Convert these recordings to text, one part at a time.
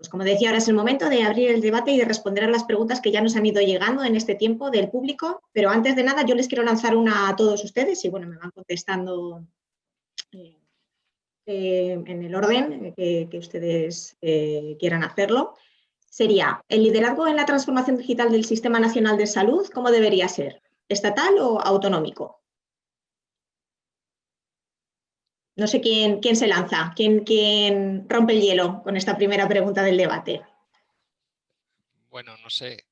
Pues como decía, ahora es el momento de abrir el debate y de responder a las preguntas que ya nos han ido llegando en este tiempo del público, pero antes de nada yo les quiero lanzar una a todos ustedes y bueno, me van contestando en el orden que ustedes quieran hacerlo. Sería, ¿el liderazgo en la transformación digital del Sistema Nacional de Salud cómo debería ser? ¿Estatal o autonómico? No sé quién se lanza, quién rompe el hielo con esta primera pregunta del debate. Bueno, no sé.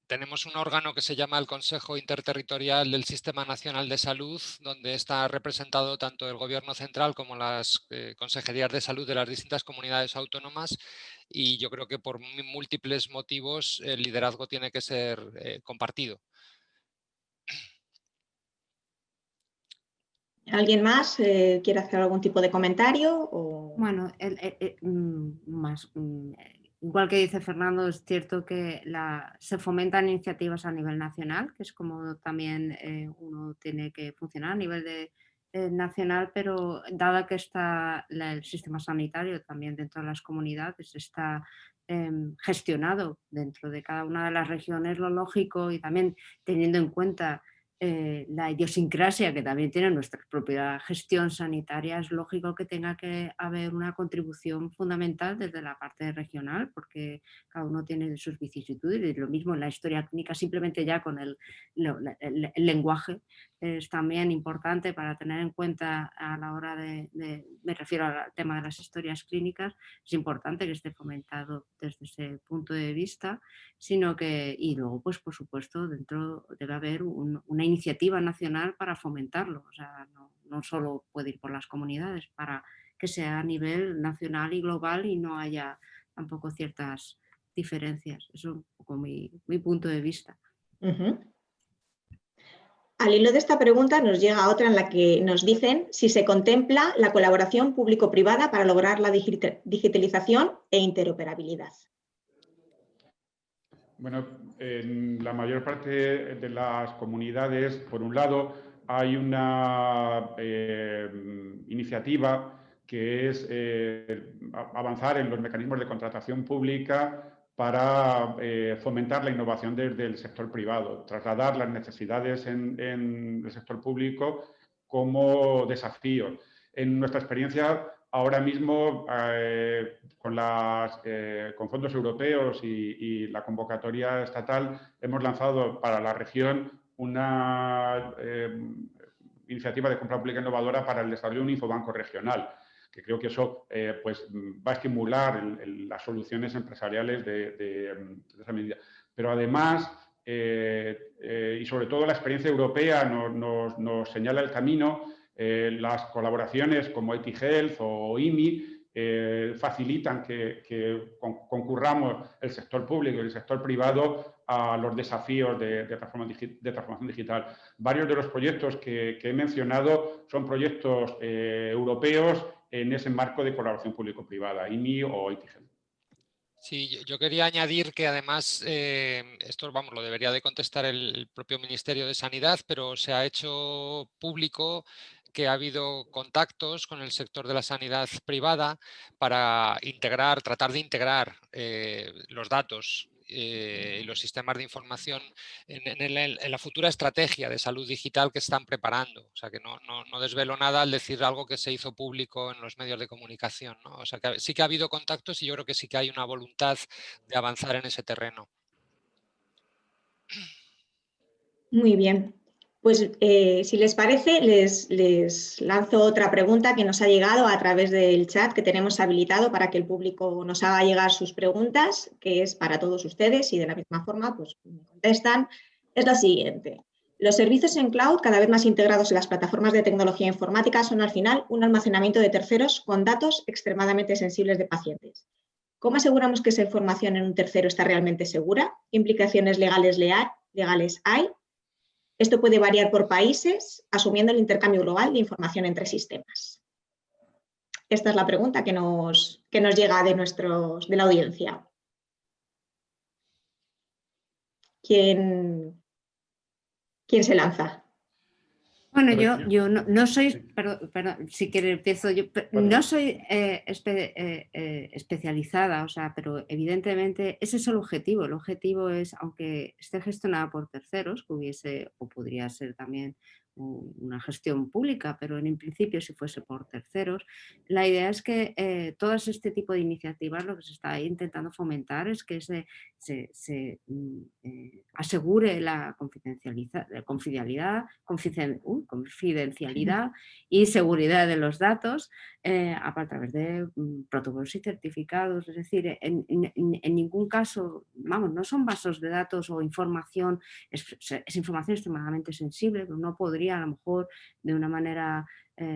Tenemos un órgano que se llama el Consejo Interterritorial del Sistema Nacional de Salud, donde está representado tanto el Gobierno central como las consejerías de salud de las distintas comunidades autónomas, y yo creo que por múltiples motivos el liderazgo tiene que ser compartido. ¿Alguien más quiere hacer algún tipo de comentario? Bueno, igual que dice Fernando, es cierto que se fomentan iniciativas a nivel nacional, que es como también uno tiene que funcionar a nivel nacional, pero dado que está el sistema sanitario también dentro de las comunidades, está gestionado dentro de cada una de las regiones, lo lógico, y también teniendo en cuenta la idiosincrasia que también tiene nuestra propia gestión sanitaria, es lógico que tenga que haber una contribución fundamental desde la parte regional, porque cada uno tiene sus vicisitudes, y lo mismo en la historia clínica, simplemente ya con el lenguaje es también importante para tener en cuenta a la hora me refiero al tema de las historias clínicas, es importante que esté fomentado desde ese punto de vista, sino que, y luego pues por supuesto dentro debe haber una iniciativa nacional para fomentarlo, o sea, no solo puede ir por las comunidades, para que sea a nivel nacional y global y no haya tampoco ciertas diferencias. Eso es un poco mi punto de vista. Al hilo de esta pregunta nos llega otra en la que nos dicen si se contempla la colaboración público-privada para lograr la digitalización e interoperabilidad. Bueno, en la mayor parte de las comunidades, por un lado, hay una iniciativa que es avanzar en los mecanismos de contratación pública para fomentar la innovación desde el sector privado, trasladar las necesidades en el sector público como desafíos. En nuestra experiencia, ahora mismo, con fondos europeos y la convocatoria estatal, hemos lanzado para la región una iniciativa de compra pública innovadora para el desarrollo de un infobanco regional, que creo que eso pues, va a estimular las soluciones empresariales de esa medida. Pero además, y sobre todo la experiencia europea nos señala el camino. Las colaboraciones como IT Health o IMI facilitan que concurramos el sector público y el sector privado a los desafíos de transformación digital. Varios de los proyectos que he mencionado son proyectos europeos en ese marco de colaboración público-privada, IMI o IT Health. Sí, yo quería añadir que además, esto vamos, lo debería de contestar el propio Ministerio de Sanidad, pero se ha hecho público que ha habido contactos con el sector de la sanidad privada para tratar de integrar los datos y los sistemas de información en la futura estrategia de salud digital que están preparando. O sea, que no desvelo nada al decir algo que se hizo público en los medios de comunicación, ¿no? O sea, que sí que ha habido contactos y yo creo que sí que hay una voluntad de avanzar en ese terreno. Muy bien. Pues si les parece, les lanzo otra pregunta que nos ha llegado a través del chat que tenemos habilitado para que el público nos haga llegar sus preguntas, que es para todos ustedes y de la misma forma pues me contestan. Es la siguiente. Los servicios en cloud, cada vez más integrados en las plataformas de tecnología informática, son al final un almacenamiento de terceros con datos extremadamente sensibles de pacientes. ¿Cómo aseguramos que esa información en un tercero está realmente segura? ¿Qué implicaciones legales hay? Esto puede variar por países, asumiendo el intercambio global de información entre sistemas. Esta es la pregunta que nos llega de la audiencia. ¿Quién se lanza? Bueno, yo no soy, perdón, si quiere empiezo yo, no soy especializada, o sea, pero evidentemente ese es el objetivo. El objetivo es, aunque esté gestionada por terceros, que hubiese o podría ser también una gestión pública, pero en principio si fuese por terceros, la idea es que todas este tipo de iniciativas lo que se está intentando fomentar es que se asegure la confidencialidad y seguridad de los datos a través de protocolos y certificados. Es decir, en ningún caso, vamos, no son bases de datos o información, es información extremadamente sensible, pero no podría a lo mejor de una manera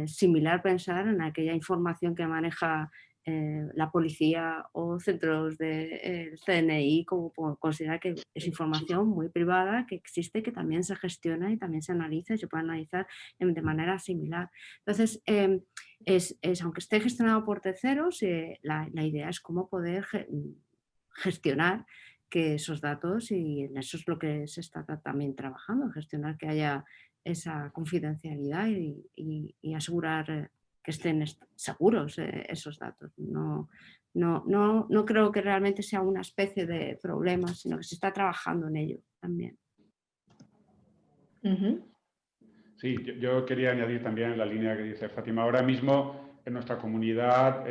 similar pensar en aquella información que maneja la policía o centros del CNI, como considerar que es información muy privada que existe, que también se gestiona y también se analiza y se puede analizar de manera similar. Entonces, aunque esté gestionado por terceros, la idea es cómo poder gestionar que esos datos, y en eso es lo que se está también trabajando, gestionar que haya esa confidencialidad y asegurar que estén seguros esos datos. No creo que realmente sea una especie de problema, sino que se está trabajando en ello también. Sí, yo quería añadir también en la línea que dice Fátima. Ahora mismo en nuestra comunidad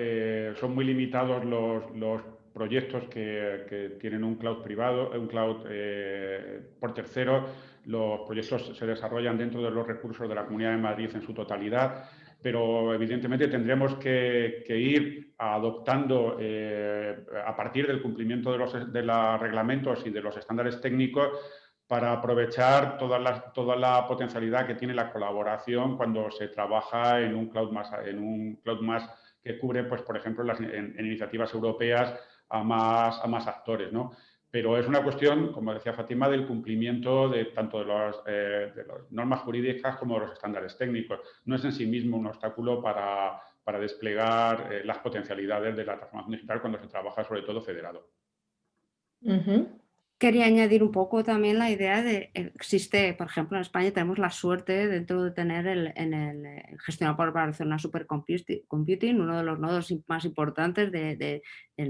son muy limitados los proyectos que tienen un cloud privado, un cloud por tercero. Los proyectos se desarrollan dentro de los recursos de la Comunidad de Madrid en su totalidad, pero evidentemente tendremos que ir adoptando a partir del cumplimiento de los reglamentos y de los estándares técnicos para aprovechar toda la potencialidad que tiene la colaboración cuando se trabaja en un cloud más que cubre, pues, por ejemplo, en iniciativas europeas a más actores, ¿no? Pero es una cuestión, como decía Fátima, del cumplimiento tanto de las normas jurídicas como de los estándares técnicos. No es en sí mismo un obstáculo para desplegar las potencialidades de la transformación digital cuando se trabaja sobre todo federado. Quería añadir un poco también la idea de, existe, por ejemplo, en España tenemos la suerte dentro de tener gestionado por Barcelona Supercomputing, uno de los nodos más importantes del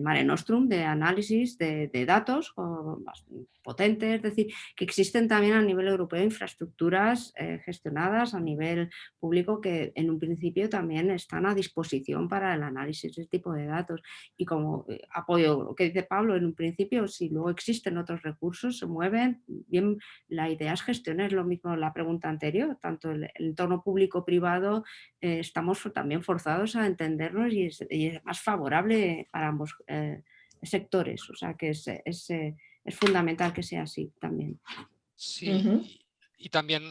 Mare Nostrum, de análisis de datos más potentes. Es decir, que existen también a nivel europeo infraestructuras gestionadas a nivel público que en un principio también están a disposición para el análisis de este tipo de datos. Y como apoyo lo que dice Pablo, en un principio, si luego existen otros recursos, se mueven, bien, la idea es gestionar lo mismo, la pregunta anterior, tanto el entorno público-privado, estamos también forzados a entendernos y es más favorable para ambos sectores, o sea que es fundamental que sea así también. Sí. Y también,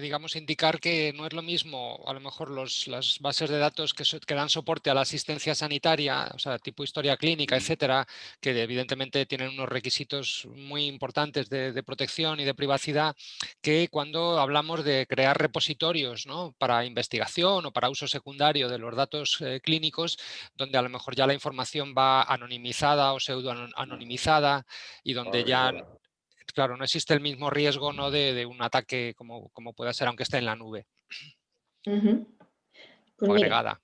digamos, indicar que no es lo mismo, a lo mejor, las bases de datos que dan soporte a la asistencia sanitaria, o sea, tipo historia clínica, etcétera, que evidentemente tienen unos requisitos muy importantes de protección y de privacidad, que cuando hablamos de crear repositorios, ¿no?, para investigación o para uso secundario de los datos clínicos, donde a lo mejor ya la información va anonimizada o pseudo-anonimizada y donde ya... Claro, no existe el mismo riesgo, ¿no?, de un ataque como pueda ser, aunque esté en la nube. Pues o mire, agregada.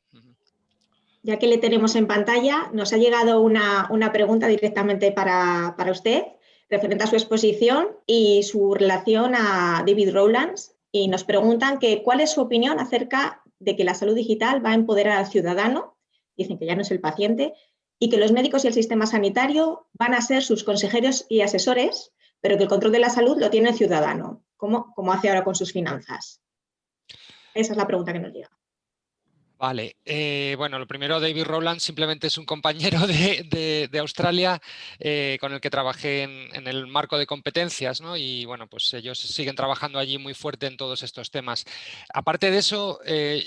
Ya que le tenemos en pantalla, nos ha llegado una pregunta directamente para usted, referente a su exposición y su relación a David Rowlands, y nos preguntan cuál es su opinión acerca de que la salud digital va a empoderar al ciudadano, dicen que ya no es el paciente, y que los médicos y el sistema sanitario van a ser sus consejeros y asesores, pero que el control de la salud lo tiene el ciudadano, como hace ahora con sus finanzas. Esa es la pregunta que nos llega. Vale, bueno, lo primero, David Rowlands simplemente es un compañero de Australia con el que trabajé en el marco de competencias, ¿no? Y bueno, pues ellos siguen trabajando allí muy fuerte en todos estos temas. Aparte de eso,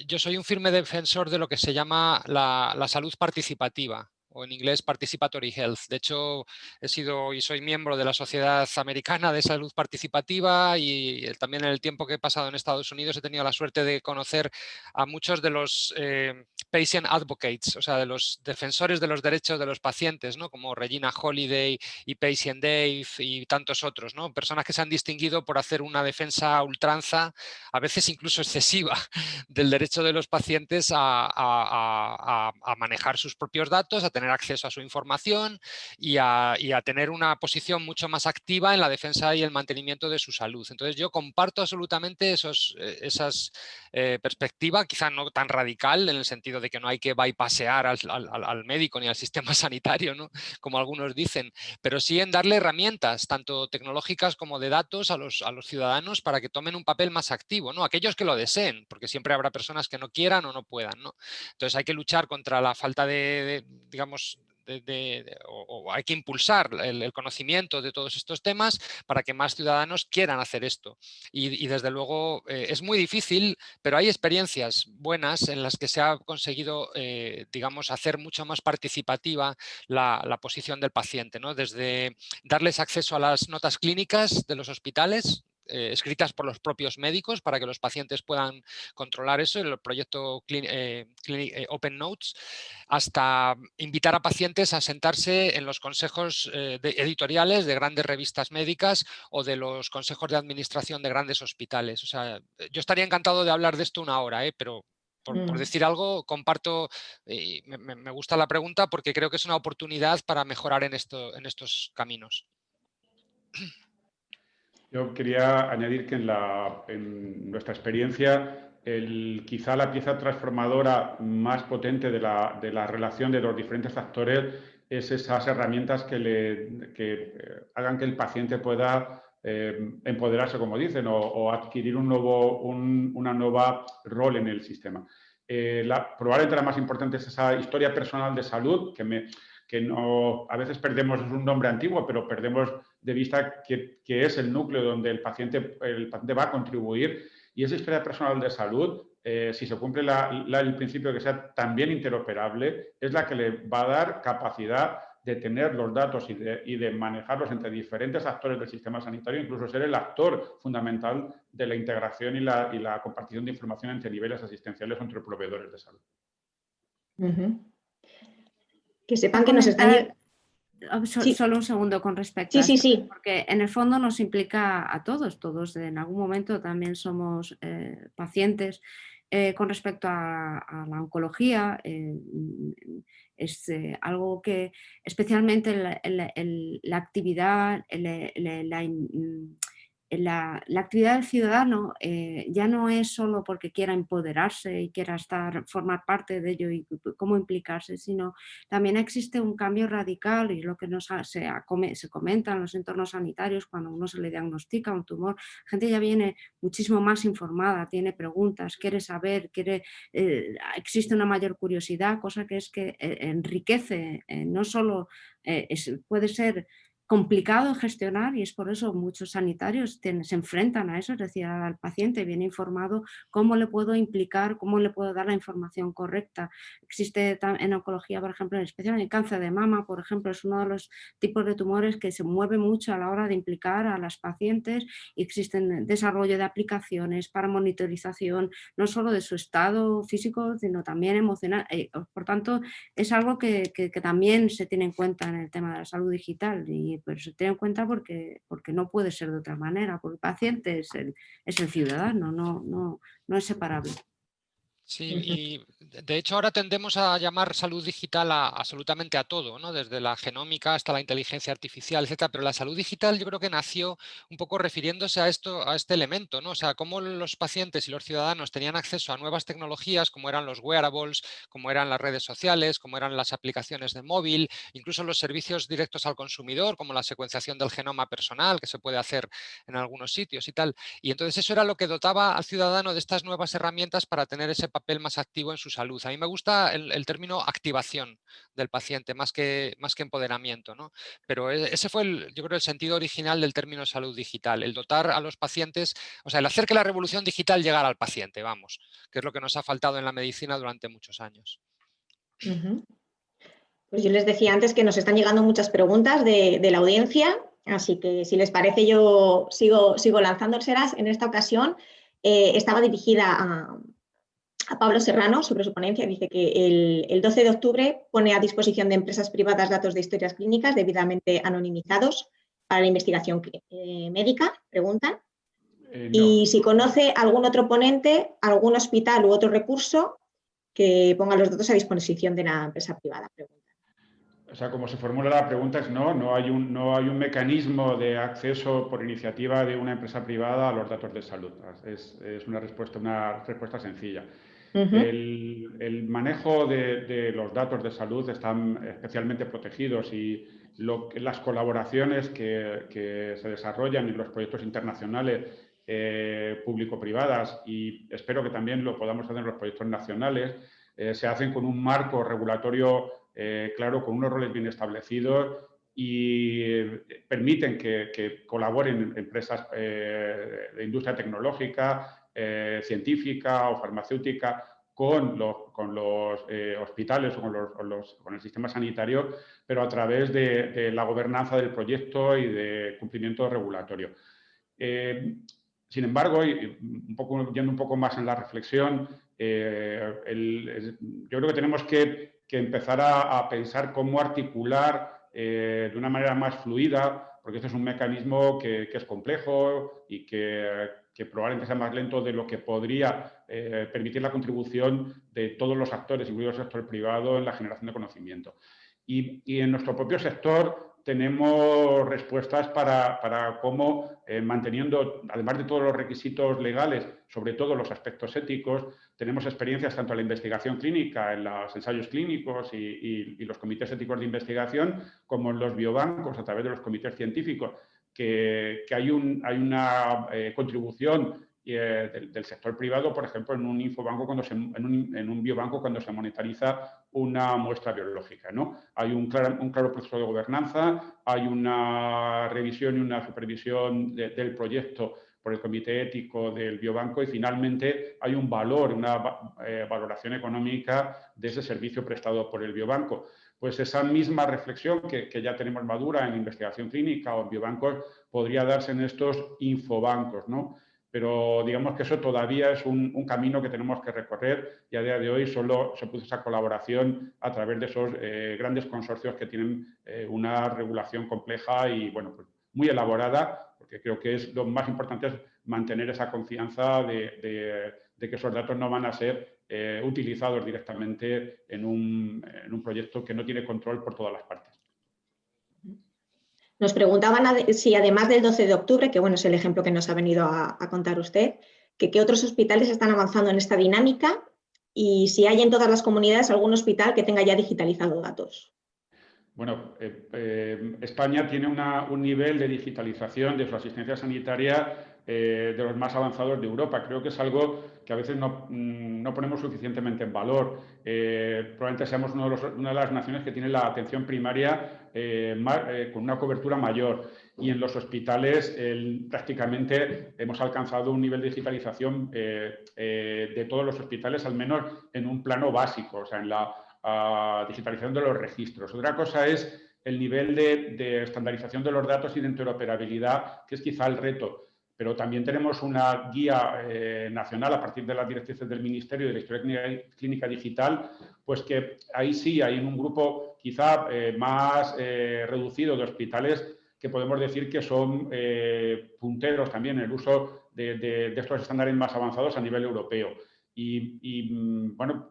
yo soy un firme defensor de lo que se llama la salud participativa, o en inglés Participatory Health. De hecho, he sido y soy miembro de la Sociedad Americana de Salud Participativa, y también en el tiempo que he pasado en Estados Unidos he tenido la suerte de conocer a muchos de los patient advocates, o sea, de los defensores de los derechos de los pacientes, ¿no? Como Regina Holiday y Patient Dave y tantos otros, ¿no? Personas que se han distinguido por hacer una defensa a ultranza, a veces incluso excesiva, del derecho de los pacientes a manejar sus propios datos, a tener acceso a su información y a tener una posición mucho más activa en la defensa y el mantenimiento de su salud. Entonces yo comparto absolutamente esas perspectivas, quizá no tan radical en el sentido de que no hay que bypassear al médico ni al sistema sanitario, ¿no? Como algunos dicen, pero sí en darle herramientas, tanto tecnológicas como de datos a los ciudadanos para que tomen un papel más activo, ¿no? Aquellos que lo deseen, porque siempre habrá personas que no quieran o no puedan, ¿no? Entonces hay que luchar contra la falta digamos, o hay que impulsar el conocimiento de todos estos temas para que más ciudadanos quieran hacer esto. Y desde luego es muy difícil, pero hay experiencias buenas en las que se ha conseguido, digamos, hacer mucho más participativa la posición del paciente, ¿no? Desde darles acceso a las notas clínicas de los hospitales, escritas por los propios médicos para que los pacientes puedan controlar eso, el proyecto Open Notes, hasta invitar a pacientes a sentarse en los consejos editoriales de grandes revistas médicas o de los consejos de administración de grandes hospitales. O sea, yo estaría encantado de hablar de esto una hora, pero por decir algo, comparto, me gusta la pregunta porque creo que es una oportunidad para mejorar en estos caminos. Yo quería añadir que en nuestra experiencia, quizá la pieza transformadora más potente de la relación de los diferentes actores es esas herramientas que hagan que el paciente pueda empoderarse, como dicen, o adquirir una nueva rol en el sistema. Probablemente la más importante es esa historia personal de salud, que no, a veces perdemos un nombre antiguo, pero perdemos de vista que es el núcleo donde el paciente va a contribuir, y esa historia personal de salud, si se cumple el principio de que sea también interoperable, es la que le va a dar capacidad de tener los datos y de manejarlos entre diferentes actores del sistema sanitario, incluso ser el actor fundamental de la integración y la compartición de información entre niveles asistenciales o entre proveedores de salud. Que sepan que nos están... Sí. Solo un segundo con respecto a esto, sí. Porque en el fondo nos implica a todos en algún momento también somos pacientes. Con respecto a la oncología, es algo que especialmente la actividad, la actividad del ciudadano ya no es solo porque quiera empoderarse y quiera formar parte de ello y cómo implicarse, sino también existe un cambio radical, y lo que se comenta en los entornos sanitarios cuando a uno se le diagnostica un tumor. La gente ya viene muchísimo más informada, tiene preguntas, quiere saber, existe una mayor curiosidad, cosa que enriquece, no solo puede ser complicado de gestionar, y es por eso muchos sanitarios se enfrentan a eso, es decir, al paciente viene informado, cómo le puedo implicar, cómo le puedo dar la información correcta. Existe en oncología, por ejemplo, en especial en el cáncer de mama, por ejemplo, es uno de los tipos de tumores que se mueve mucho a la hora de implicar a las pacientes, y existen desarrollo de aplicaciones para monitorización, no solo de su estado físico, sino también emocional. Por tanto, es algo que también se tiene en cuenta en el tema de la salud digital, pero se tiene en cuenta porque no puede ser de otra manera, porque el paciente es el ciudadano, no es separable. Sí, y de hecho ahora tendemos a llamar salud digital absolutamente a todo, ¿no? Desde la genómica hasta la inteligencia artificial, etcétera, pero la salud digital yo creo que nació un poco refiriéndose a este elemento, ¿no? O sea, cómo los pacientes y los ciudadanos tenían acceso a nuevas tecnologías, como eran los wearables, como eran las redes sociales, como eran las aplicaciones de móvil, incluso los servicios directos al consumidor, como la secuenciación del genoma personal, que se puede hacer en algunos sitios y tal. Y entonces eso era lo que dotaba al ciudadano de estas nuevas herramientas para tener ese papel más activo en su salud. A mí me gusta el término activación del paciente más que empoderamiento, ¿no? Pero ese fue yo creo el sentido original del término salud digital, el dotar a los pacientes, o sea, el hacer que la revolución digital llegara al paciente, vamos, que es lo que nos ha faltado en la medicina durante muchos años. Pues yo les decía antes que nos están llegando muchas preguntas de la audiencia, así que si les parece yo sigo lanzándoselas. En esta ocasión estaba dirigida a Pablo Serrano sobre su ponencia. Dice que el 12 de octubre pone a disposición de empresas privadas datos de historias clínicas debidamente anonimizados para la investigación médica, preguntan. No. Y si conoce algún otro ponente, algún hospital u otro recurso que ponga los datos a disposición de la empresa privada, preguntan. O sea, como se formula la pregunta es no hay un mecanismo de acceso por iniciativa de una empresa privada a los datos de salud. Es una respuesta sencilla. El manejo de los datos de salud están especialmente protegidos y las colaboraciones que se desarrollan en los proyectos internacionales público-privadas, y espero que también lo podamos hacer en los proyectos nacionales, se hacen con un marco regulatorio claro, con unos roles bien establecidos, y permiten que colaboren empresas de industria tecnológica, científica o farmacéutica con los hospitales o con el sistema sanitario, pero a través de la gobernanza del proyecto y de cumplimiento regulatorio. Sin embargo, yendo un poco más en la reflexión, yo creo que tenemos que empezar a pensar cómo articular de una manera más fluida, porque este es un mecanismo que es complejo y que probablemente sea más lento de lo que podría permitir la contribución de todos los actores, incluido el sector privado, en la generación de conocimiento. Y en nuestro propio sector tenemos respuestas para cómo, manteniendo, además de todos los requisitos legales, sobre todo los aspectos éticos, tenemos experiencias tanto en la investigación clínica, en los ensayos clínicos y los comités éticos de investigación, como en los biobancos a través de los comités científicos, que hay una contribución del sector privado, por ejemplo, en un infobanco, en un biobanco, cuando se monetariza una muestra biológica, ¿no? Hay un claro proceso de gobernanza, hay una revisión y una supervisión del proyecto por el comité ético del biobanco, y finalmente hay un valor, una valoración económica de ese servicio prestado por el biobanco. Pues esa misma reflexión que ya tenemos madura en investigación clínica o en biobancos podría darse en estos infobancos, ¿no? Pero digamos que eso todavía es un camino que tenemos que recorrer, y a día de hoy solo se produce esa colaboración a través de esos grandes consorcios que tienen una regulación compleja y, bueno, pues muy elaborada, porque creo que lo más importante es mantener esa confianza de que esos datos no van a ser utilizados directamente en un proyecto que no tiene control por todas las partes. Nos preguntaban si además del 12 de octubre, que bueno, es el ejemplo que nos ha venido a contar usted, que qué otros hospitales están avanzando en esta dinámica y si hay en todas las comunidades algún hospital que tenga ya digitalizado datos. Bueno, España tiene un nivel de digitalización de su asistencia sanitaria de los más avanzados de Europa. Creo que es algo que a veces no ponemos suficientemente en valor. Probablemente seamos una de las naciones que tiene la atención primaria con una cobertura mayor, y en los hospitales prácticamente hemos alcanzado un nivel de digitalización de todos los hospitales, al menos en un plano básico, o sea, en la digitalización de los registros. Otra cosa es el nivel de estandarización de los datos y de interoperabilidad, que es quizá el reto. Pero también tenemos una guía nacional a partir de las directrices del Ministerio de la Historia Clínica Digital, pues que ahí sí hay un grupo quizá más reducido de hospitales que podemos decir que son punteros también en el uso de estos estándares más avanzados a nivel europeo. Bueno,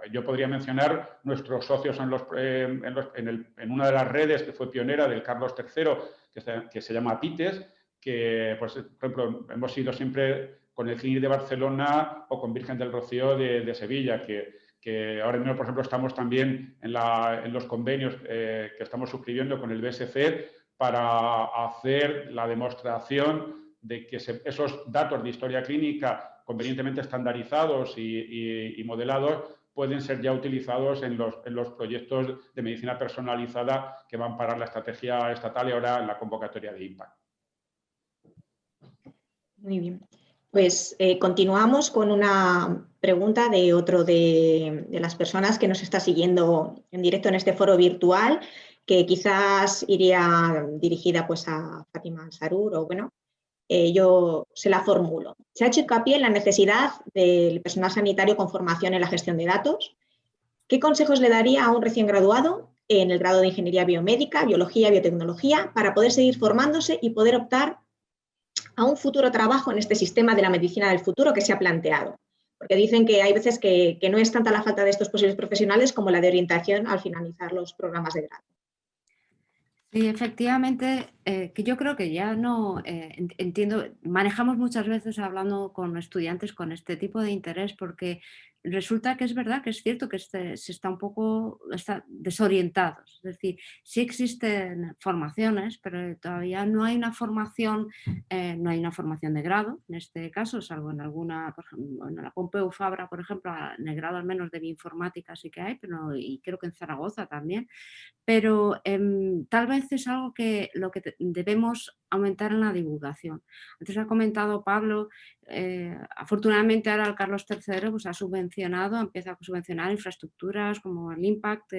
yo podría mencionar nuestros socios en una de las redes que fue pionera del Carlos III, que se llama PITES, que, pues, por ejemplo, hemos ido siempre con el CLINIC de Barcelona o con Virgen del Rocío de Sevilla, que ahora mismo, por ejemplo, estamos también en los convenios que estamos suscribiendo con el BSC para hacer la demostración de que esos datos de historia clínica convenientemente estandarizados y modelados pueden ser ya utilizados en los proyectos de medicina personalizada que van para la estrategia estatal y ahora en la convocatoria de IMPACT. Muy bien. Pues continuamos con una pregunta de otro de las personas que nos está siguiendo en directo en este foro virtual, que quizás iría dirigida pues a Fátima Ansarur o bueno. yo se la formulo. Se ha hecho hincapié en la necesidad del personal sanitario con formación en la gestión de datos. ¿Qué consejos le daría a un recién graduado en el grado de Ingeniería Biomédica, Biología, Biotecnología, para poder seguir formándose y poder optar a un futuro trabajo en este sistema de la medicina del futuro que se ha planteado? Porque dicen que hay veces que no es tanta la falta de estos posibles profesionales como la de orientación al finalizar los programas de grado. Sí, efectivamente, que yo creo que ya no entiendo, manejamos muchas veces hablando con estudiantes con este tipo de interés, porque resulta que es verdad que es cierto que se está un poco desorientados. Es decir, sí existen formaciones, pero todavía no hay una formación, no hay una formación de grado, en este caso, salvo en alguna, por ejemplo, en la Pompeu Fabra, por ejemplo, en el grado al menos de bioinformática sí que hay, pero, y creo que en Zaragoza también. Pero tal vez es algo que lo que debemos aumentar en la divulgación. Antes ha comentado Pablo, afortunadamente ahora el Carlos III pues, empieza a subvencionar infraestructuras como el Impact,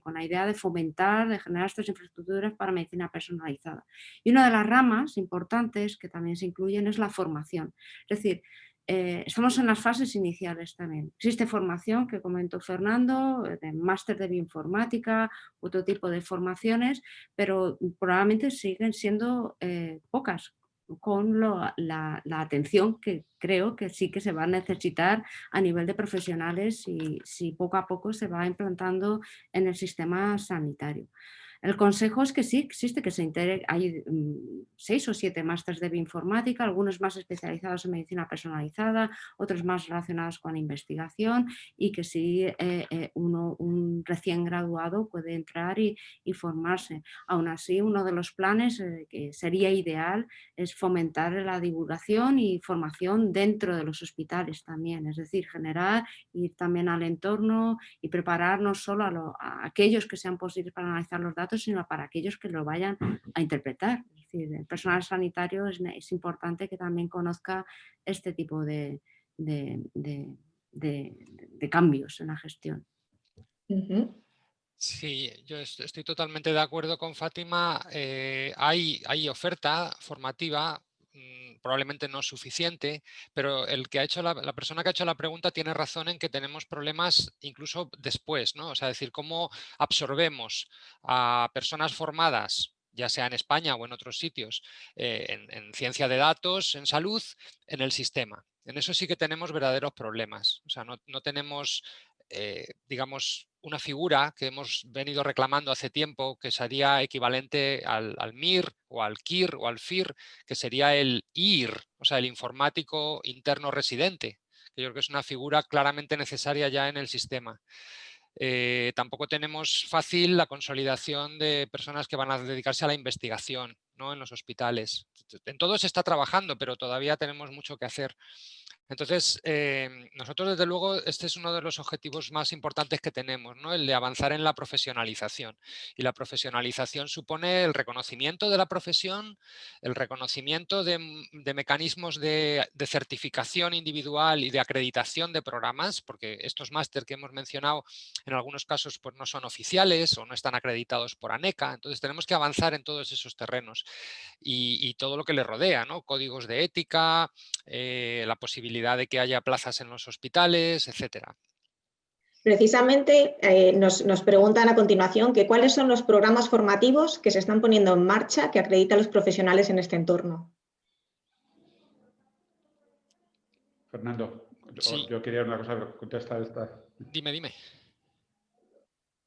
con la idea de fomentar, de generar estas infraestructuras para medicina personalizada. Y una de las ramas importantes que también se incluyen es la formación. Es decir, estamos en las fases iniciales también. Existe formación que comentó Fernando, de máster de bioinformática, otro tipo de formaciones, pero probablemente siguen siendo pocas con la atención que creo que sí que se va a necesitar a nivel de profesionales si poco a poco se va implantando en el sistema sanitario. El consejo es que sí existe, que se integre, hay 6 o 7 másteres de bioinformática, algunos más especializados en medicina personalizada, otros más relacionados con investigación, y que sí un recién graduado puede entrar y formarse. Aún así, uno de los planes que sería ideal es fomentar la divulgación y formación dentro de los hospitales también, es decir, generar, ir también al entorno y preparar no solo a aquellos que sean posibles para analizar los datos, sino para aquellos que lo vayan a interpretar. Es decir, el personal sanitario es importante que también conozca este tipo de cambios en la gestión. Sí, yo estoy totalmente de acuerdo con Fátima. Hay oferta formativa, probablemente no suficiente, pero el que ha hecho la persona que ha hecho la pregunta tiene razón en que tenemos problemas incluso después, ¿no? O sea, decir, cómo absorbemos a personas formadas, ya sea en España o en otros sitios, en ciencia de datos, en salud, en el sistema. En eso sí que tenemos verdaderos problemas. O sea, no tenemos, digamos, una figura que hemos venido reclamando hace tiempo, que sería equivalente al MIR o al KIR o al FIR, que sería el IR, o sea, el informático interno residente, que yo creo que es una figura claramente necesaria ya en el sistema. Tampoco tenemos fácil la consolidación de personas que van a dedicarse a la investigación, ¿no? En los hospitales. En todo se está trabajando, pero todavía tenemos mucho que hacer. Entonces, nosotros desde luego este es uno de los objetivos más importantes que tenemos, ¿no? El de avanzar en la profesionalización. Y la profesionalización supone el reconocimiento de la profesión, el reconocimiento de mecanismos de certificación individual y de acreditación de programas, porque estos máster que hemos mencionado en algunos casos pues, no son oficiales o no están acreditados por ANECA. Entonces tenemos que avanzar en todos esos terrenos y todo lo que le rodea, ¿no? Códigos de ética, la posibilidad de que haya plazas en los hospitales, etcétera. Precisamente nos preguntan a continuación que cuáles son los programas formativos que se están poniendo en marcha que acreditan a los profesionales en este entorno. Fernando, Sí. yo quería una cosa, contestar esta. Dime.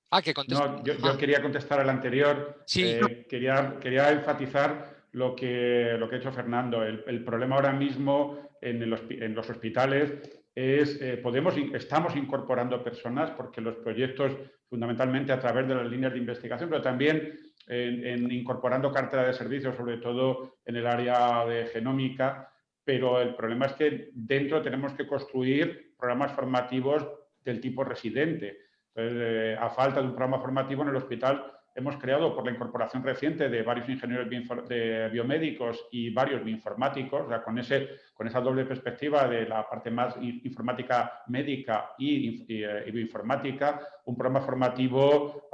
Ah, que contesta. No, yo quería contestar al anterior. Sí. Quería enfatizar lo que ha hecho Fernando. El problema ahora mismo en los hospitales es estamos incorporando personas porque los proyectos, fundamentalmente a través de las líneas de investigación, pero también en incorporando cartera de servicios, sobre todo en el área de genómica, pero el problema es que dentro tenemos que construir programas formativos del tipo residente. Entonces, a falta de un programa formativo en el hospital hemos creado por la incorporación reciente de varios ingenieros biomédicos y varios bioinformáticos, o sea, con esa doble perspectiva de la parte más informática médica y bioinformática, un programa formativo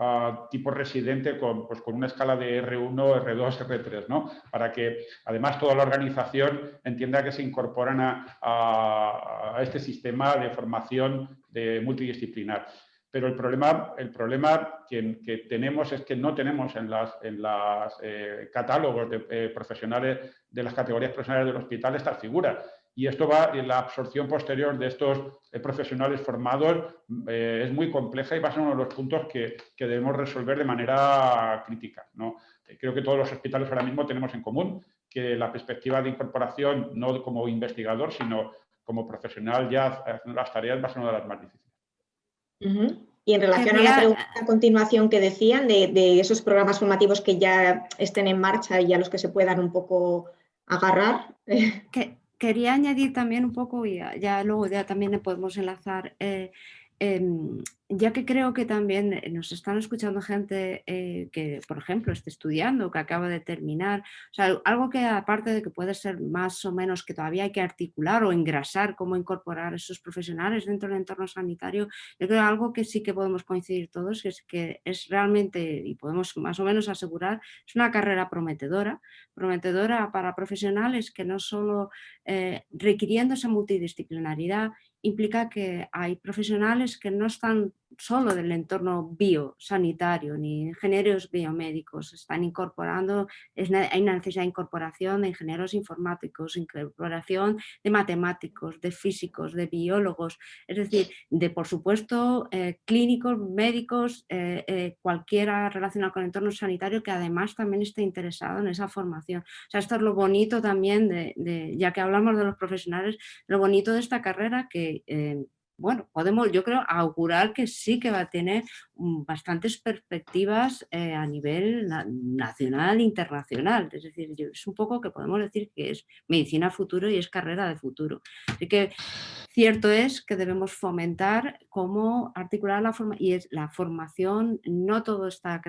tipo residente con una escala de R1, R2, R3, ¿no? Para que además toda la organización entienda que se incorporan a este sistema de formación multidisciplinar. Pero el problema que tenemos es que no tenemos en los catálogos de profesionales de las categorías profesionales del hospital estas figuras. Y esto en la absorción posterior de estos profesionales formados es muy compleja y va a ser uno de los puntos que debemos resolver de manera crítica, ¿no? Creo que todos los hospitales ahora mismo tenemos en común que la perspectiva de incorporación, no como investigador, sino como profesional ya haciendo las tareas, va a ser una de las más difíciles. Y en relación a la pregunta a continuación que decían de esos programas formativos que ya estén en marcha y a los que se puedan un poco agarrar. Quería añadir también un poco, y ya luego también le podemos enlazar, ya que creo que también nos están escuchando gente que, por ejemplo, esté estudiando, que acaba de terminar, o sea, algo que aparte de que puede ser más o menos que todavía hay que articular o engrasar cómo incorporar a esos profesionales dentro del entorno sanitario, yo creo que algo que sí que podemos coincidir todos es que es realmente, y podemos más o menos asegurar, es una carrera prometedora para profesionales que no solo requiriendo esa multidisciplinaridad implica que hay profesionales que no están solo del entorno biosanitario ni ingenieros biomédicos, están incorporando, hay una necesidad de incorporación de ingenieros informáticos, incorporación de matemáticos, de físicos, de biólogos, es decir, de por supuesto clínicos, médicos, cualquiera relacionado con el entorno sanitario que además también esté interesado en esa formación. O sea, esto es lo bonito también ya que hablamos de los profesionales, lo bonito de esta carrera que bueno, podemos, yo creo, augurar que sí que va a tener bastantes perspectivas a nivel nacional e internacional. Es decir, es un poco que podemos decir que es medicina futuro y es carrera de futuro. Así que cierto es que debemos fomentar cómo articular la formación, no todo está,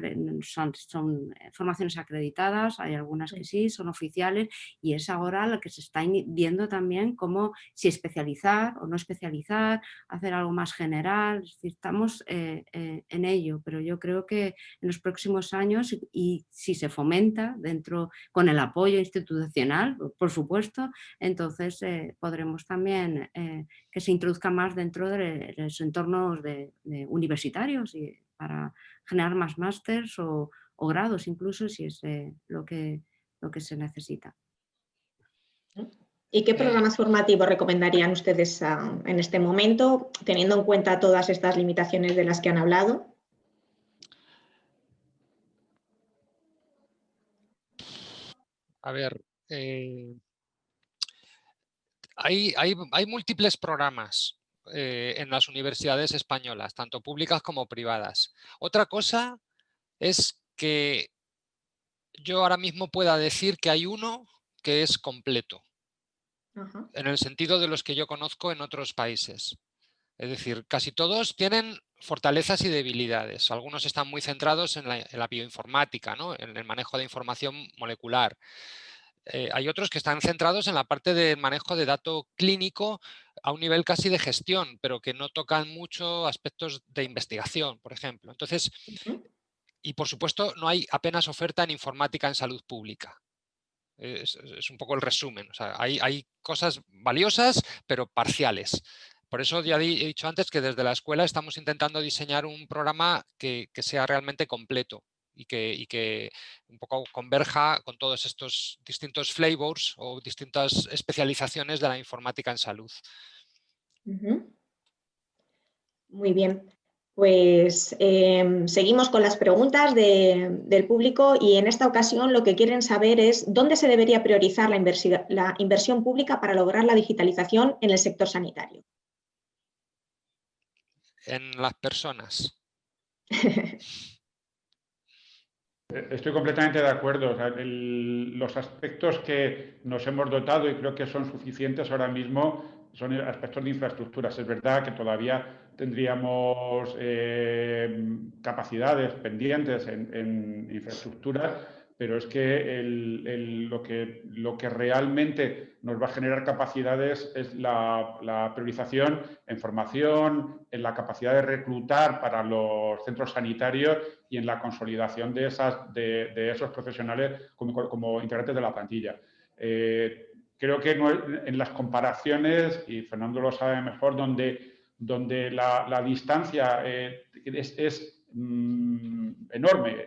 son formaciones acreditadas, hay algunas que sí, son oficiales y es ahora lo que se está viendo también cómo si especializar o no especializar, hacer algo más general, es decir, estamos en ello, pero yo creo que en los próximos años y si se fomenta con el apoyo institucional, por supuesto, entonces podremos también que se introduzca más dentro de los entornos universitarios y para generar más másters o grados incluso si es lo que se necesita. ¿Y qué programas formativos recomendarían ustedes en este momento, teniendo en cuenta todas estas limitaciones de las que han hablado? A ver, hay múltiples programas en las universidades españolas, tanto públicas como privadas. Otra cosa es que yo ahora mismo pueda decir que hay uno que es completo, en el sentido de los que yo conozco en otros países. Es decir, casi todos tienen fortalezas y debilidades. Algunos están muy centrados en la bioinformática, ¿no? En el manejo de información molecular. Hay otros que están centrados en la parte de manejo de dato clínico a un nivel casi de gestión, pero que no tocan mucho aspectos de investigación, por ejemplo. Entonces, y por supuesto, no hay apenas oferta en informática en salud pública. Es un poco el resumen. O sea, hay cosas valiosas, pero parciales. Por eso ya he dicho antes que desde la escuela estamos intentando diseñar un programa que sea realmente completo y que un poco converja con todos estos distintos flavors o distintas especializaciones de la informática en salud. Muy bien. Pues seguimos con las preguntas del público y en esta ocasión lo que quieren saber es dónde se debería priorizar la inversión pública para lograr la digitalización en el sector sanitario. En las personas. Estoy completamente de acuerdo. O sea, los aspectos que nos hemos dotado y creo que son suficientes ahora mismo son aspectos de infraestructuras. Es verdad que todavía tendríamos capacidades pendientes en infraestructuras, pero es que lo que realmente nos va a generar capacidades es la priorización en formación, en la capacidad de reclutar para los centros sanitarios y en la consolidación de esos profesionales como integrantes de la plantilla. Creo que en las comparaciones, y Fernando lo sabe mejor, donde la distancia es enorme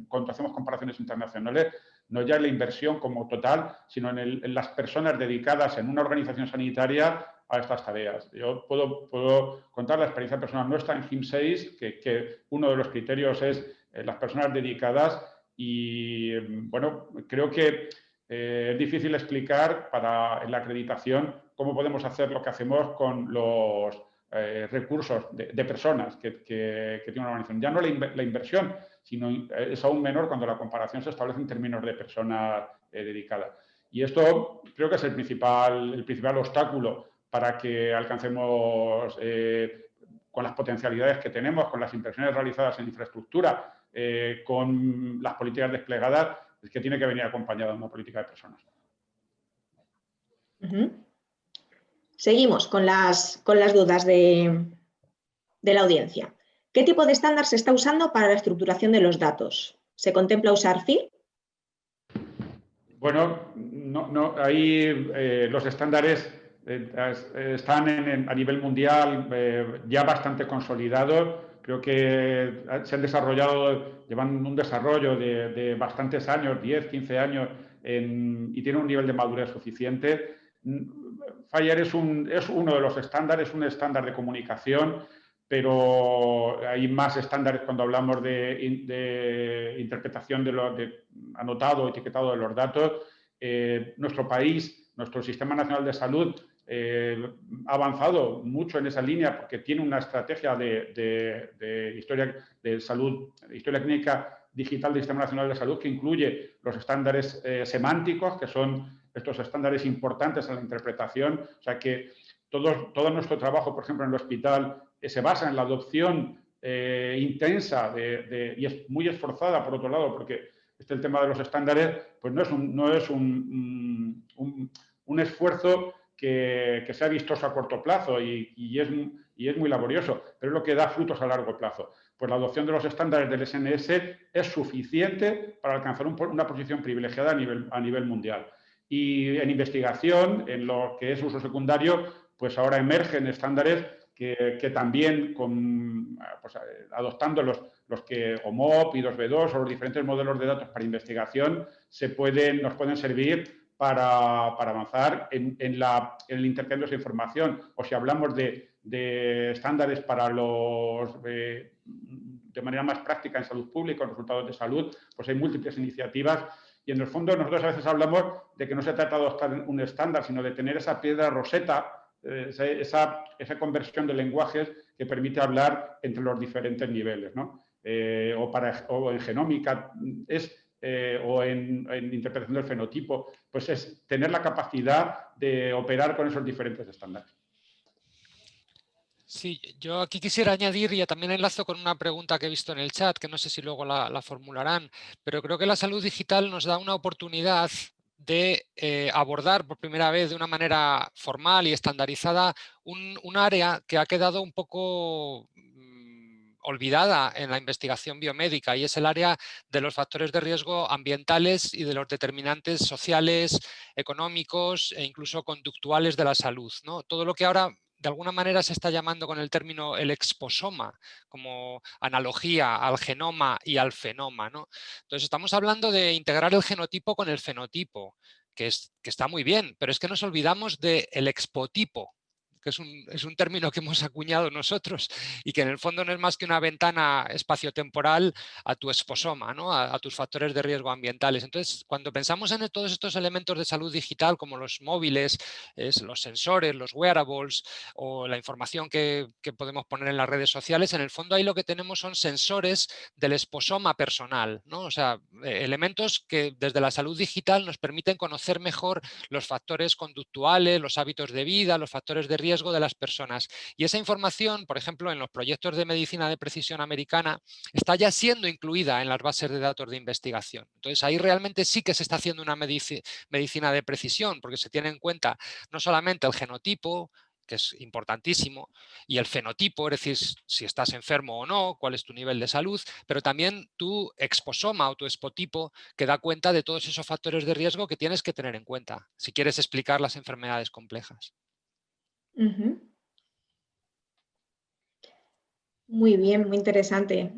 cuando hacemos comparaciones internacionales, no ya en la inversión como total, sino en las personas dedicadas en una organización sanitaria a estas tareas. Yo puedo contar la experiencia personal nuestra en GIM6, que uno de los criterios es las personas dedicadas y, bueno, creo que es difícil explicar en la acreditación cómo podemos hacer lo que hacemos con los recursos de personas que tiene una organización. Ya no la inversión, sino es aún menor cuando la comparación se establece en términos de personas dedicadas. Y esto creo que es el principal obstáculo para que alcancemos con las potencialidades que tenemos, con las inversiones realizadas en infraestructura, con las políticas desplegadas, es que tiene que venir acompañada de una política de personas. Seguimos con las dudas de la audiencia. ¿Qué tipo de estándar se está usando para la estructuración de los datos? ¿Se contempla usar FIR? Bueno, ahí los estándares están a nivel mundial ya bastante consolidados. Creo que se han desarrollado, llevan un desarrollo de bastantes años, 10, 15 años, y tienen un nivel de madurez suficiente. FHIR es uno de los estándares, un estándar de comunicación, pero hay más estándares cuando hablamos de interpretación de anotado o etiquetado de los datos. Nuestro país, nuestro Sistema Nacional de Salud, ha avanzado mucho en esa línea porque tiene una estrategia de historia de salud, historia clínica digital del Sistema Nacional de Salud que incluye los estándares semánticos, que son estos estándares importantes en la interpretación. O sea que todo nuestro trabajo, por ejemplo, en el hospital, se basa en la adopción intensa y es muy esforzada, por otro lado, porque el tema de los estándares pues no es un esfuerzo que sea vistoso a corto plazo y es muy laborioso, pero es lo que da frutos a largo plazo. Pues la adopción de los estándares del SNS es suficiente para alcanzar una posición privilegiada a nivel mundial. Y en investigación, en lo que es uso secundario, pues ahora emergen estándares que también, adoptando los que OMOP y 2B2 o los diferentes modelos de datos para investigación, nos pueden servir para avanzar en el intercambio de información. O si hablamos de estándares para de manera más práctica en salud pública, en resultados de salud, pues hay múltiples iniciativas. Y en el fondo nosotros a veces hablamos de que no se trata de adoptar un estándar, sino de tener esa piedra roseta, esa conversión de lenguajes que permite hablar entre los diferentes niveles, ¿no? O en genómica o en interpretación del fenotipo, pues es tener la capacidad de operar con esos diferentes estándares. Sí, yo aquí quisiera añadir, y también enlazo con una pregunta que he visto en el chat, que no sé si luego la formularán, pero creo que la salud digital nos da una oportunidad de abordar por primera vez de una manera formal y estandarizada un área que ha quedado un poco olvidada en la investigación biomédica, y es el área de los factores de riesgo ambientales y de los determinantes sociales, económicos e incluso conductuales de la salud, ¿no? Todo lo que ahora de alguna manera se está llamando con el término el exposoma, como analogía al genoma y al fenoma, ¿no? Entonces estamos hablando de integrar el genotipo con el fenotipo, que está muy bien, pero es que nos olvidamos del expotipo, que es un término que hemos acuñado nosotros y que en el fondo no es más que una ventana espaciotemporal a tu exposoma, ¿no? a tus factores de riesgo ambientales. Entonces, cuando pensamos en todos estos elementos de salud digital, como los móviles, los sensores, los wearables o la información que podemos poner en las redes sociales, en el fondo ahí lo que tenemos son sensores del exposoma personal, ¿no? O sea, elementos que desde la salud digital nos permiten conocer mejor los factores conductuales, los hábitos de vida, los factores de riesgo riesgo de las personas. Y esa información, por ejemplo, en los proyectos de medicina de precisión americana, está ya siendo incluida en las bases de datos de investigación. Entonces, ahí realmente sí que se está haciendo una medicina de precisión, porque se tiene en cuenta no solamente el genotipo, que es importantísimo, y el fenotipo, es decir, si estás enfermo o no, cuál es tu nivel de salud, pero también tu exposoma o tu espotipo, que da cuenta de todos esos factores de riesgo que tienes que tener en cuenta si quieres explicar las enfermedades complejas. Ujú. Muy bien, muy interesante.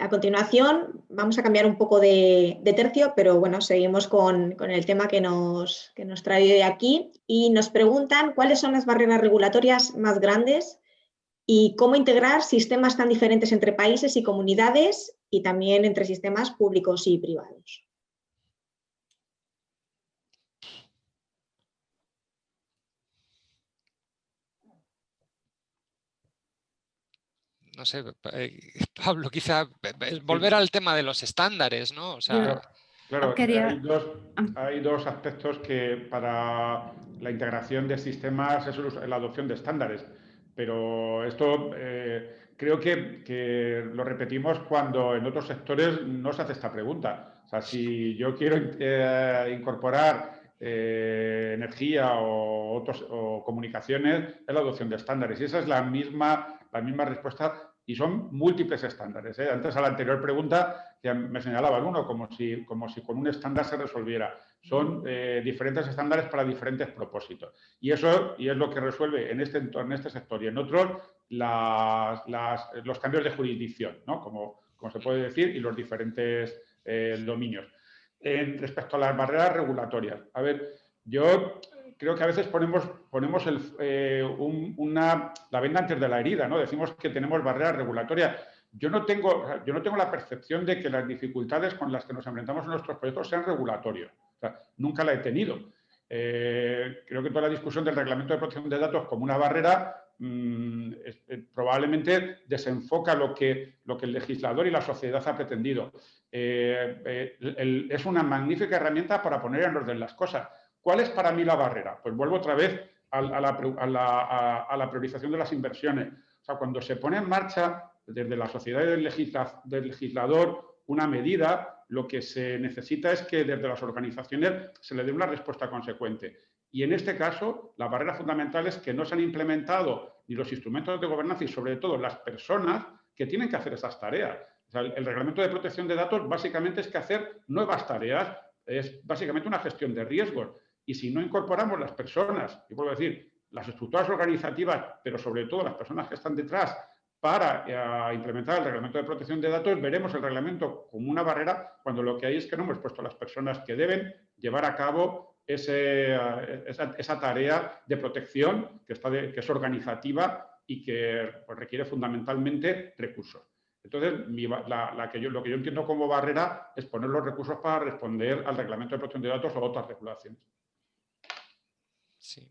A continuación, vamos a cambiar un poco de tercio, pero bueno, seguimos con el tema que nos trae de aquí y nos preguntan cuáles son las barreras regulatorias más grandes y cómo integrar sistemas tan diferentes entre países y comunidades y también entre sistemas públicos y privados. No sé, Pablo, quizá volver al tema de los estándares, ¿no? O sea, claro, quería... hay dos aspectos que para la integración de sistemas es la adopción de estándares, pero esto creo que lo repetimos cuando en otros sectores no se hace esta pregunta. O sea, si yo quiero incorporar energía o comunicaciones, es la adopción de estándares. Y esa es la misma respuesta y son múltiples estándares. Antes a la anterior pregunta que me señalaban uno, como si con un estándar se resolviera. Son diferentes estándares para diferentes propósitos. Y es lo que resuelve en este sector y en otros los cambios de jurisdicción, ¿no? Como se puede decir, y los diferentes dominios. Respecto a las barreras regulatorias, a ver, yo creo que a veces ponemos la venda antes de la herida, ¿no? Decimos que tenemos barreras regulatorias. Yo no tengo la percepción de que las dificultades con las que nos enfrentamos en nuestros proyectos sean regulatorios. O sea, nunca la he tenido. Creo que toda la discusión del reglamento de protección de datos como una barrera probablemente desenfoca lo que el legislador y la sociedad ha pretendido. Es una magnífica herramienta para poner en orden las cosas. ¿Cuál es para mí la barrera? Pues vuelvo otra vez a la priorización de las inversiones. O sea, cuando se pone en marcha desde la sociedad y del legislador una medida, lo que se necesita es que desde las organizaciones se le dé una respuesta consecuente. Y en este caso, la barrera fundamental es que no se han implementado ni los instrumentos de gobernanza y sobre todo las personas que tienen que hacer esas tareas. O sea, el reglamento de protección de datos básicamente es que hacer nuevas tareas, es básicamente una gestión de riesgos. Y si no incorporamos las personas, y vuelvo a decir, las estructuras organizativas, pero sobre todo las personas que están detrás para implementar el reglamento de protección de datos, veremos el reglamento como una barrera cuando lo que hay es que no hemos puesto a las personas que deben llevar a cabo esa tarea de protección que es organizativa y que pues, requiere fundamentalmente recursos. Entonces, lo que yo entiendo como barrera es poner los recursos para responder al reglamento de protección de datos o otras regulaciones. sí.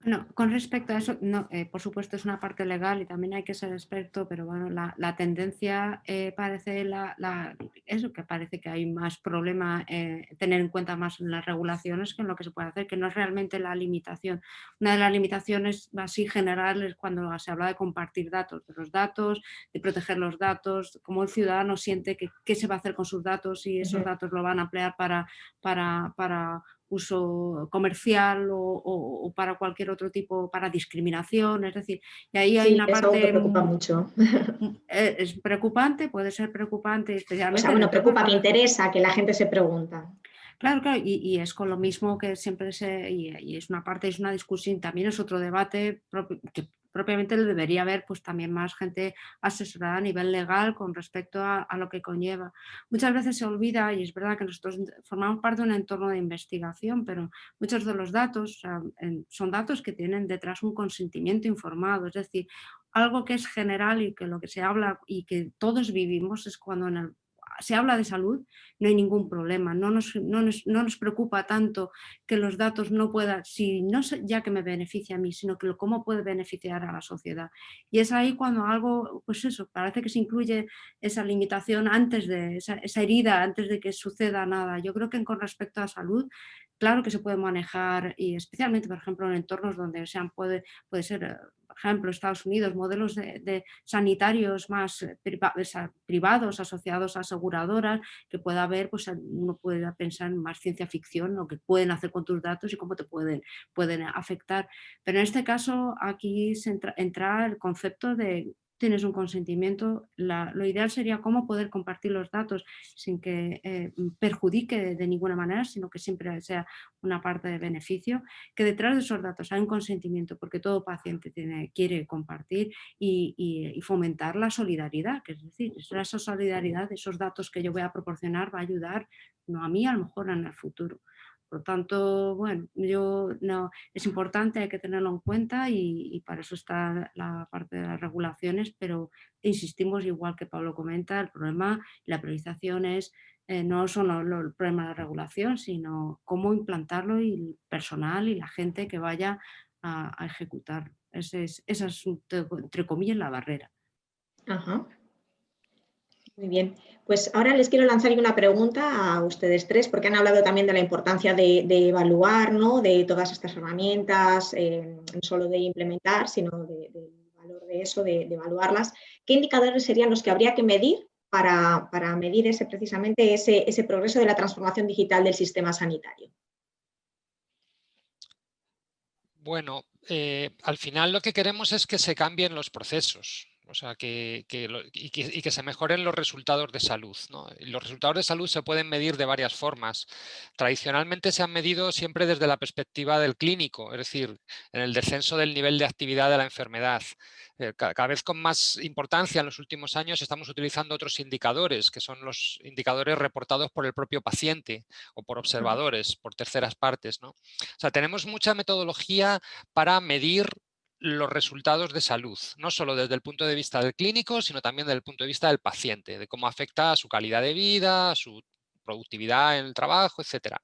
Bueno, con respecto a eso, no, por supuesto es una parte legal y también hay que ser experto, pero bueno, la tendencia parece eso, que parece que hay más problema tener en cuenta más en las regulaciones que en lo que se puede hacer, que no es realmente la limitación. Una de las limitaciones así generales es cuando se habla de compartir datos, de los datos, de proteger los datos, cómo el ciudadano siente que qué se va a hacer con sus datos y esos datos lo van a emplear para uso comercial o para cualquier otro tipo, para discriminación, es decir, y ahí hay una es algo que parte preocupa mucho. Es preocupante, puede ser preocupante, O especialmente sea, en bueno, entornos preocupa, que más... interesa, que la gente se pregunta. Claro, y es con lo mismo que siempre y es una parte, es una discusión, también es otro debate que propiamente debería haber pues también más gente asesorada a nivel legal con respecto a lo que conlleva. Muchas veces se olvida, y es verdad que nosotros formamos parte de un entorno de investigación, pero muchos de los datos son datos que tienen detrás un consentimiento informado, es decir, algo que es general y que lo que se habla y que todos vivimos es cuando se habla de salud, no hay ningún problema, no nos preocupa tanto que los datos no puedan, si no ya que me beneficia a mí, sino que cómo puede beneficiar a la sociedad. Y es ahí cuando algo, pues eso, parece que se incluye esa limitación antes de, esa herida, antes de que suceda nada. Yo creo que con respecto a salud, claro que se puede manejar, y especialmente, por ejemplo, en entornos donde puede ser, por ejemplo, Estados Unidos, modelos de sanitarios más privados asociados a aseguradoras, que pueda haber, pues uno puede pensar en más ciencia ficción, lo que pueden hacer con tus datos y cómo te pueden afectar. Pero en este caso aquí entra el concepto de tienes un consentimiento, lo ideal sería cómo poder compartir los datos sin que perjudique de ninguna manera, sino que siempre sea una parte de beneficio, que detrás de esos datos hay un consentimiento porque todo paciente quiere compartir y fomentar la solidaridad, que es decir, esa solidaridad, esos datos que yo voy a proporcionar va a ayudar, no a mí, a lo mejor en el futuro. Por lo tanto, bueno, es importante, hay que tenerlo en cuenta y para eso está la parte de las regulaciones, pero insistimos, igual que Pablo comenta, el problema, la priorización no solo el problema de la regulación, sino cómo implantarlo y el personal y la gente que vaya a ejecutar. Esa es, entre comillas, la barrera. Ajá. Muy bien, pues ahora les quiero lanzar una pregunta a ustedes tres, porque han hablado también de la importancia de evaluar, ¿no?, de todas estas herramientas, no solo de implementar, sino del valor de eso, de evaluarlas. ¿Qué indicadores serían los que habría que medir para medir precisamente ese progreso de la transformación digital del sistema sanitario? Bueno, al final lo que queremos es que se cambien los procesos. O sea, que se mejoren los resultados de salud, ¿no? Y los resultados de salud se pueden medir de varias formas. Tradicionalmente se han medido siempre desde la perspectiva del clínico, es decir, en el descenso del nivel de actividad de la enfermedad. Cada vez con más importancia en los últimos años estamos utilizando otros indicadores, que son los indicadores reportados por el propio paciente o por observadores, por terceras partes, ¿no? O sea, tenemos mucha metodología para medir los resultados de salud, no solo desde el punto de vista del clínico, sino también desde el punto de vista del paciente, de cómo afecta a su calidad de vida, a su productividad en el trabajo, etc.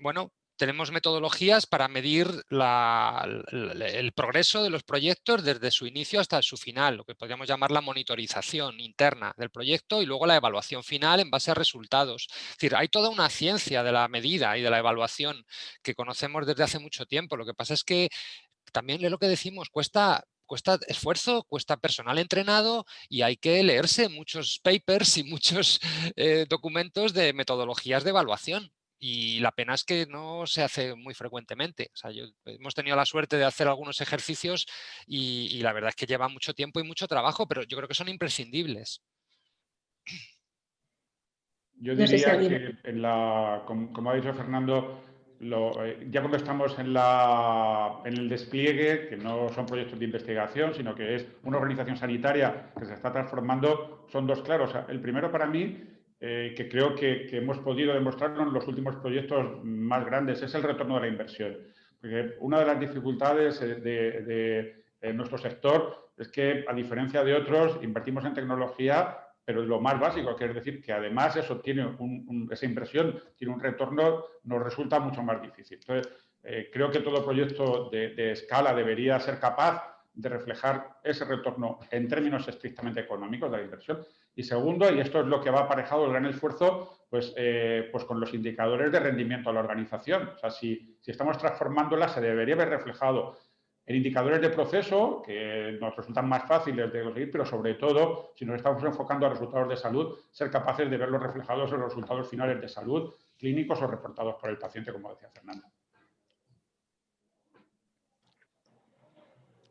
Bueno, tenemos metodologías para medir el progreso de los proyectos desde su inicio hasta su final, lo que podríamos llamar la monitorización interna del proyecto y luego la evaluación final en base a resultados. Es decir, hay toda una ciencia de la medida y de la evaluación que conocemos desde hace mucho tiempo. Lo que pasa es que también es lo que decimos, cuesta esfuerzo, cuesta personal entrenado y hay que leerse muchos papers y muchos documentos de metodologías de evaluación. Y la pena es que no se hace muy frecuentemente. O sea, hemos tenido la suerte de hacer algunos ejercicios y la verdad es que lleva mucho tiempo y mucho trabajo, pero yo creo que son imprescindibles. Yo diría que, como ha dicho Fernando, ya cuando estamos en el despliegue, que no son proyectos de investigación, sino que es una organización sanitaria que se está transformando, son dos claros. El primero para mí, que creo que hemos podido demostrarlo en los últimos proyectos más grandes, es el retorno de la inversión. Porque una de las dificultades de nuestro sector es que, a diferencia de otros, invertimos en tecnología, pero es lo más básico, que es decir, que además eso tiene esa inversión, tiene un retorno, nos resulta mucho más difícil. Entonces, creo que todo proyecto de escala debería ser capaz de reflejar ese retorno en términos estrictamente económicos de la inversión. Y segundo, y esto es lo que va aparejado el gran esfuerzo, pues con los indicadores de rendimiento a la organización. O sea, si estamos transformándola, se debería ver reflejado en indicadores de proceso, que nos resultan más fáciles de conseguir, pero sobre todo, si nos estamos enfocando a resultados de salud, ser capaces de verlos reflejados en los resultados finales de salud, clínicos o reportados por el paciente, como decía Fernanda.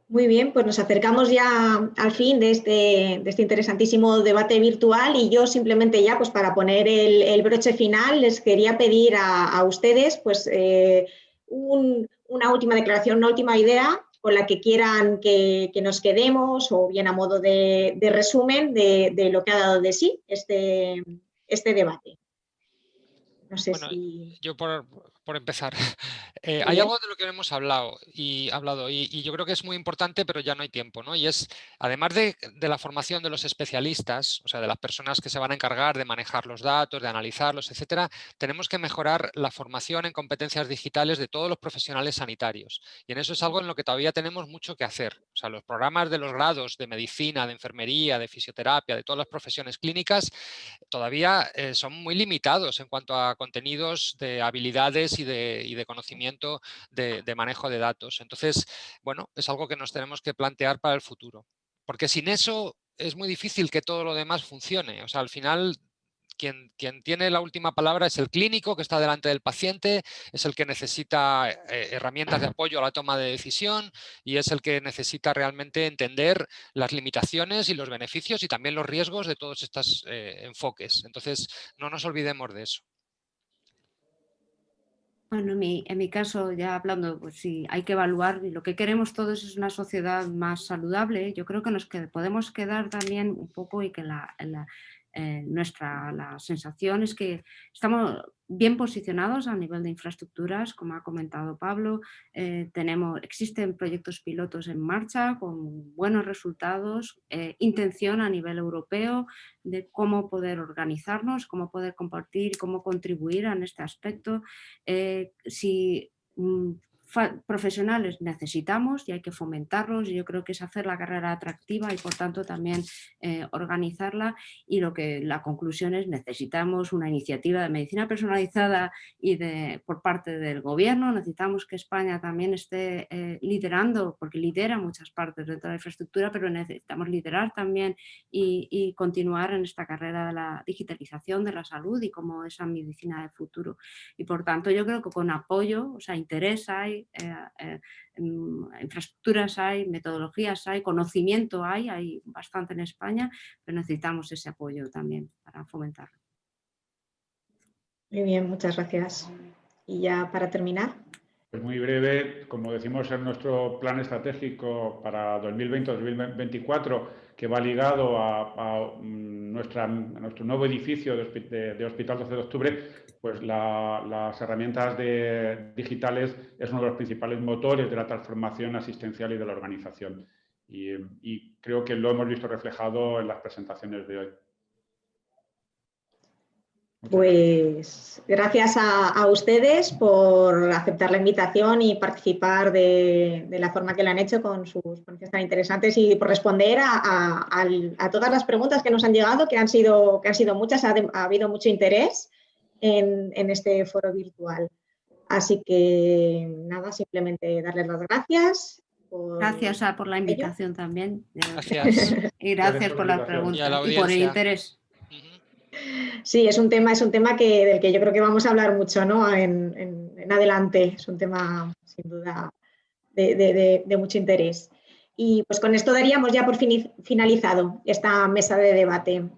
Muy bien, pues nos acercamos ya al fin de este interesantísimo debate virtual y yo simplemente ya, pues para poner el broche final, les quería pedir a ustedes pues una última declaración, una última idea con la que quieran que nos quedemos o bien a modo de resumen de lo que ha dado de sí este debate. No sé Bueno, si... yo por empezar, hay algo de lo que hemos hablado y yo creo que es muy importante, pero ya no hay tiempo, ¿no? Y es, además de la formación de los especialistas, o sea, de las personas que se van a encargar de manejar los datos, de analizarlos, etcétera, tenemos que mejorar la formación en competencias digitales de todos los profesionales sanitarios. Y en eso es algo en lo que todavía tenemos mucho que hacer. O sea, los programas de los grados de medicina, de enfermería, de fisioterapia, de todas las profesiones clínicas, todavía son muy limitados en cuanto a contenidos de habilidades y de conocimiento de manejo de datos. Entonces, bueno, es algo que nos tenemos que plantear para el futuro. Porque sin eso es muy difícil que todo lo demás funcione. O sea, al final quien tiene la última palabra es el clínico que está delante del paciente, es el que necesita herramientas de apoyo a la toma de decisión y es el que necesita realmente entender las limitaciones y los beneficios y también los riesgos de todos estos enfoques. Entonces, no nos olvidemos de eso. Bueno, en mi caso, ya hablando, pues sí, hay que evaluar y lo que queremos todos es una sociedad más saludable. Yo creo que podemos quedar también un poco y que la sensación es que estamos bien posicionados a nivel de infraestructuras, como ha comentado Pablo. Existen proyectos pilotos en marcha con buenos resultados, intención a nivel europeo de cómo poder organizarnos, cómo poder compartir, cómo contribuir en este aspecto. Si profesionales necesitamos y hay que fomentarlos, y yo creo que es hacer la carrera atractiva y por tanto también organizarla, y la conclusión es necesitamos una iniciativa de medicina personalizada por parte del gobierno, necesitamos que España también esté liderando, porque lidera muchas partes dentro de la infraestructura, pero necesitamos liderar también y continuar en esta carrera de la digitalización de la salud y como esa medicina de futuro. Y por tanto yo creo que con apoyo, o sea, interés hay, infraestructuras hay, metodologías hay, conocimiento hay bastante en España, pero necesitamos ese apoyo también para fomentarlo. Muy bien, muchas gracias. Y ya para terminar. Pues muy breve, como decimos en nuestro plan estratégico para 2020-2024, que va ligado a nuestro nuevo edificio de Hospital 12 de Octubre, pues las herramientas digitales es uno de los principales motores de la transformación asistencial y de la organización. Y creo que lo hemos visto reflejado en las presentaciones de hoy. Pues gracias a ustedes por aceptar la invitación y participar de la forma que lo han hecho con sus ponencias tan interesantes y por responder a todas las preguntas que nos han llegado, que han sido muchas, ha habido mucho interés en este foro virtual. Así que nada, simplemente darles las gracias. Gracias por la invitación también. Gracias. Y gracias por las preguntas y por el interés. Sí, es un tema del que yo creo que vamos a hablar mucho, ¿no? en adelante. Es un tema, sin duda, de mucho interés. Y pues con esto daríamos ya por finalizado esta mesa de debate.